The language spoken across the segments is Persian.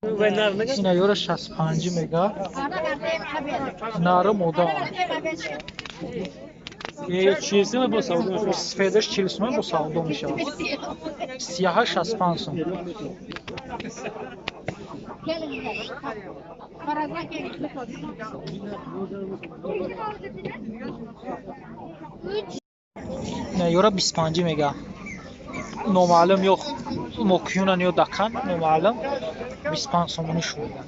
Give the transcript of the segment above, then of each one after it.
اینا یورو 65 مگا نرم مودام چیزی با سعودی سفیدش 40 سوم با سعودی میشه سیاهش 65 سوم نه یورو 25 مگا نامعلوم یا مکیونن یا دکن نامعلوم 25 سومونی شو میگن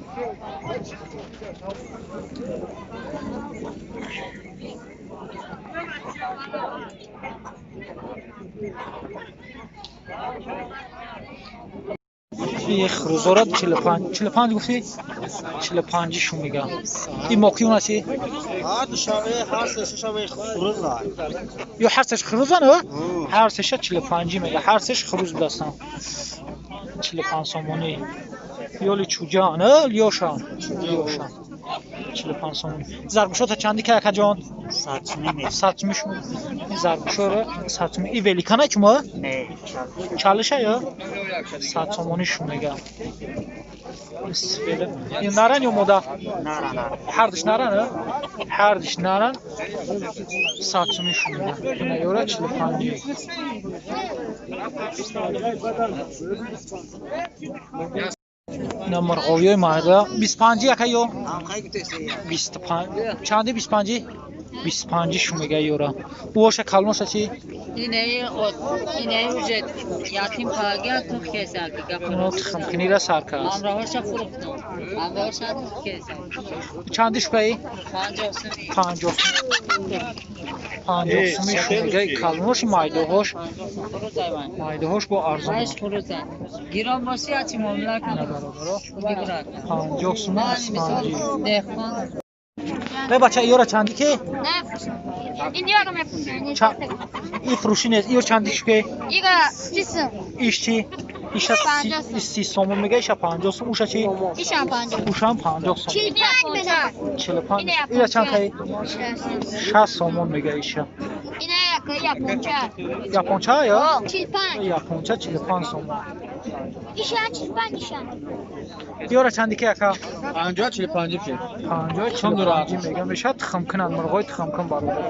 این خروزارات 45 گفتی 45 شو میگم این مکیون هستی یا هر سش خروزه نه هر سش 45 میگه هر سش خروز دستم 45 سومونی یولی چوجانه لیوشان 45 سومونی زربشوت چندی که اکا جان 100 میشون این زربشوره 100 می ای ولیکانه چما نه چالشه یا 100 سومونی شو میگم این نارن یا مودا نه هر دش نارن هر دش نارن 100 سومونی شو میگم این یورا 45 اینا مرغوی ماده 25 یکا یو 25 چنده 25 25 شو میگه یورا اوش کلمش چی اینه وجد یاتیم پاگه تو کیسال اونو خمکنی را سرکاس امراهاش فروختم امراهاش تو کیسال چندش پی 50 50 سومی شو میگه کلمش مایدهاش خروز با ارزون ایش خروز گیران باسی اچی معامله کنم برادر 50 سومی مثال 25 دهقان به بچه یورا چندی که این دیگه میفروشن این فروشی نیست ایو چندیش که ایگا 30 ایش چی ایش 30 سوم میگه ایش 50 سوم اوش چی ایشان 50 اوشم 50 سوم 45 اینا چند کی 60 سوم میگه ایش اینه یاپونچا یاپونچا یا 45 یاپونچا 45 سوم ایشان 45 ایشان یورا چندی که اکا 50 45 که 50 45 میگه میشه تخم کنن مرغای تخم کن برادر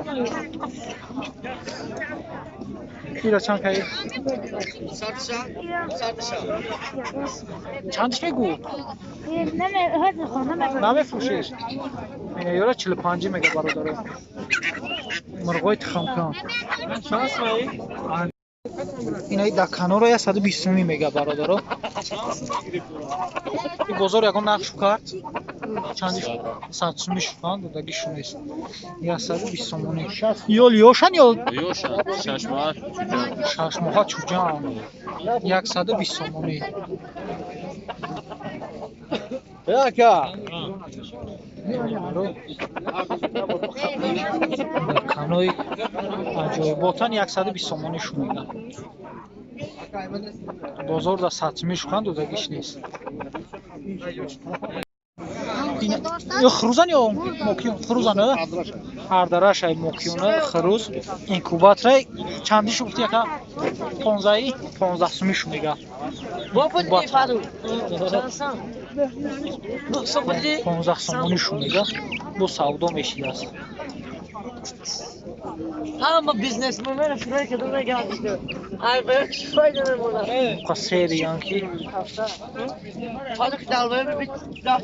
اینا چند کی چندش میگو نمیفروشیش اینه یورا 45 میگه برادر مرغای تخم کن اینای دکانو رو 120 سومی میگه برادر این بازار یکم نقش کرد چندش 100 سومی شدن دادگیش نیست 120 سومونی یا لیوشن یا شش ماه چوجان 120 سومونی اکا دکانوی عجایباتن 120 سومونی شو میگن بازار دا 100 سومی شدن دادگیش نیست یا خروزن یا مکیون خروزن هر درش ای مکیونه خروز اینکوباتر چندیش گفتی که 15 سومیش میگه 15 سومونیش میگه bu savdo meşiyası. Ama biznesmenler şuraya kadar da gelmişti. Ay böyle şu faydalı buna. Kaseri yanki. Çocuk dalmaya bir daha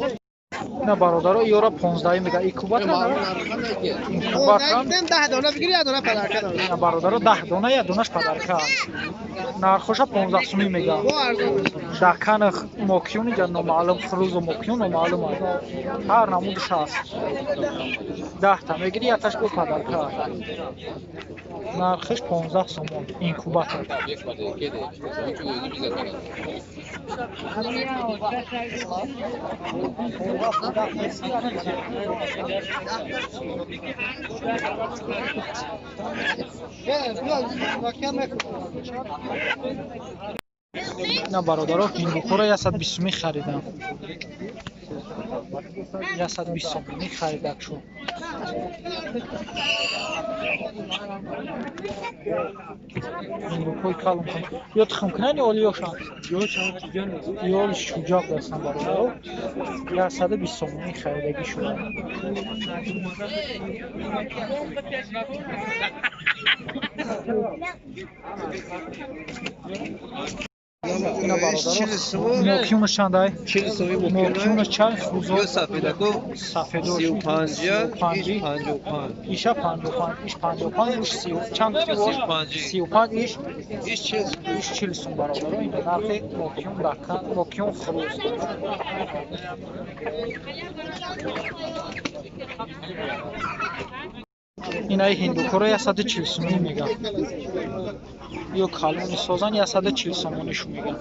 نه برادر یورا 15 میگه اینکوبات نه اینکوبات هم 10 دانه بگیری یا دانه پدرکه داره نه برادر 10 دانه یا دونش پدرکه نرخش 15 سومی میگه دکان مکیون جن معلوم خروز مکیون معلوم هر نمودش هست 10 تا میگیری یتاش به پدرکه نرخش 15 سوم اینکوبات نه برادر هندوکو را 120 می خریدم 120 сомонӣ харидак шуд. Рӯпои калон кун. Ё тухм кунани оли ёшан. Ёл шуҷоқ дастан бародаро. 120 сомонӣ харидагӣ шуда. Ина бародаро. Мокюнаш чандай? 40 сомӣ Мокюнаш чанд хузо? Ё сафедако Сафедош 35, 55. иша 55, иш 55, иш 30. Чанд гуфти? 35 иш. Иш 40. иш 40 сум бародаро. Ин нархи мокюн дакан, мокюн хруз. Инаи ҳиндукоро 140 сомӣ мегам. Ё калони созан 140 сомонишо мегам.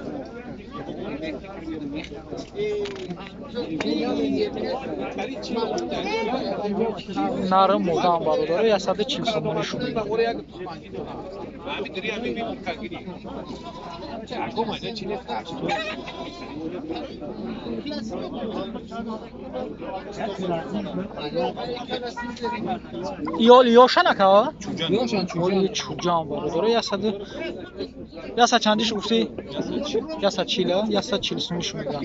Нарм модам бародаро 140 сомонишо мегам. Ёл ёшанака? Ёшан чуҷан бародаро 100 чандиш гуфти? 140, 140 сомишо мегам.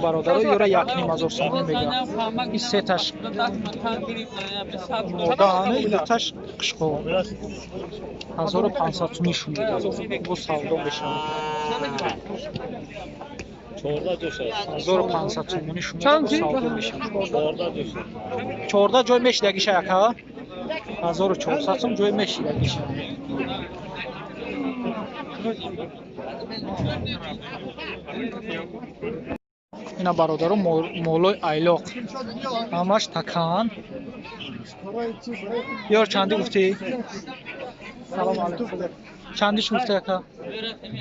Бародаро ёра 1500 сомон мегам. Ин сеташ моданы, илташ қишқо 1500 сомишо мегам. Бу савдо мешавад. 1500 сомони шумо савдо мешавад. 14 ҷой мешидагиша яка? 1400 сом ҷой мешидагиша. Ина бародаро молои айлоқ. Ҳамаш такан. Ёр чанди гуфти? Салом алайкум. Чандиш гуфти яка?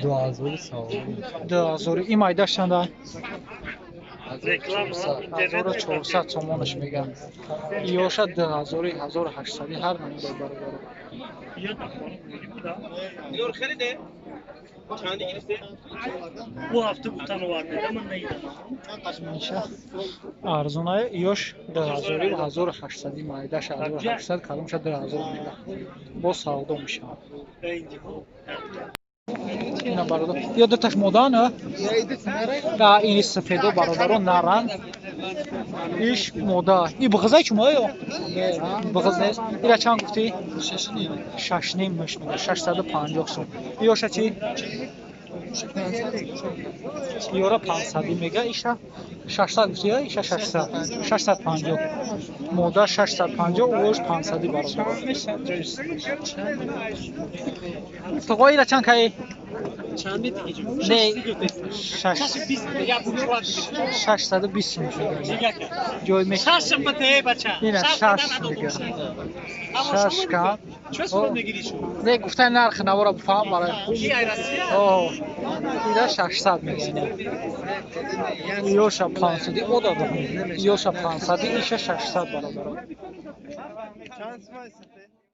2000 сом. 2000. Ин майдаш чанда? 1400 сомонаш мегам. Ёша 2000, 1800 ҳар намуда бародаро. Yor xaride. Çandi girişte. Bu hafta bu tanı var dedi ama neydi? Меша арзонае ёш 2000 ва 1800 майдаш 1800 каломша 2000 мегам. Бо савдо мешавад. Ина бародар ёдаташ модана? Да, ини сафедо бародаро наран. Иш мода. И бғизай чума ё? Бғиз нест. Ира чанд гуфти? 6.5 мешмеда. 650 сом. Ёша чи? Ёра 500 мега, иша 600 гуфти, иша 600. 650. Мода 650, ош 500 бародар. Тоғо ира чанд кай? Çandi dikici. Ne? 620 ya bu çuval gibi. 620 сом. Zigaka. Ҷой меш. Şaşın mı teye baça? Ина 6 мега. 6 ка. Çöz mü girişi? Не гуфтан нарх навора бифаҳам барои. İyi ayrası ya. О. Ира 600 мега. Ёша 500, ода дам. Ёша 500, иша 600 бародар.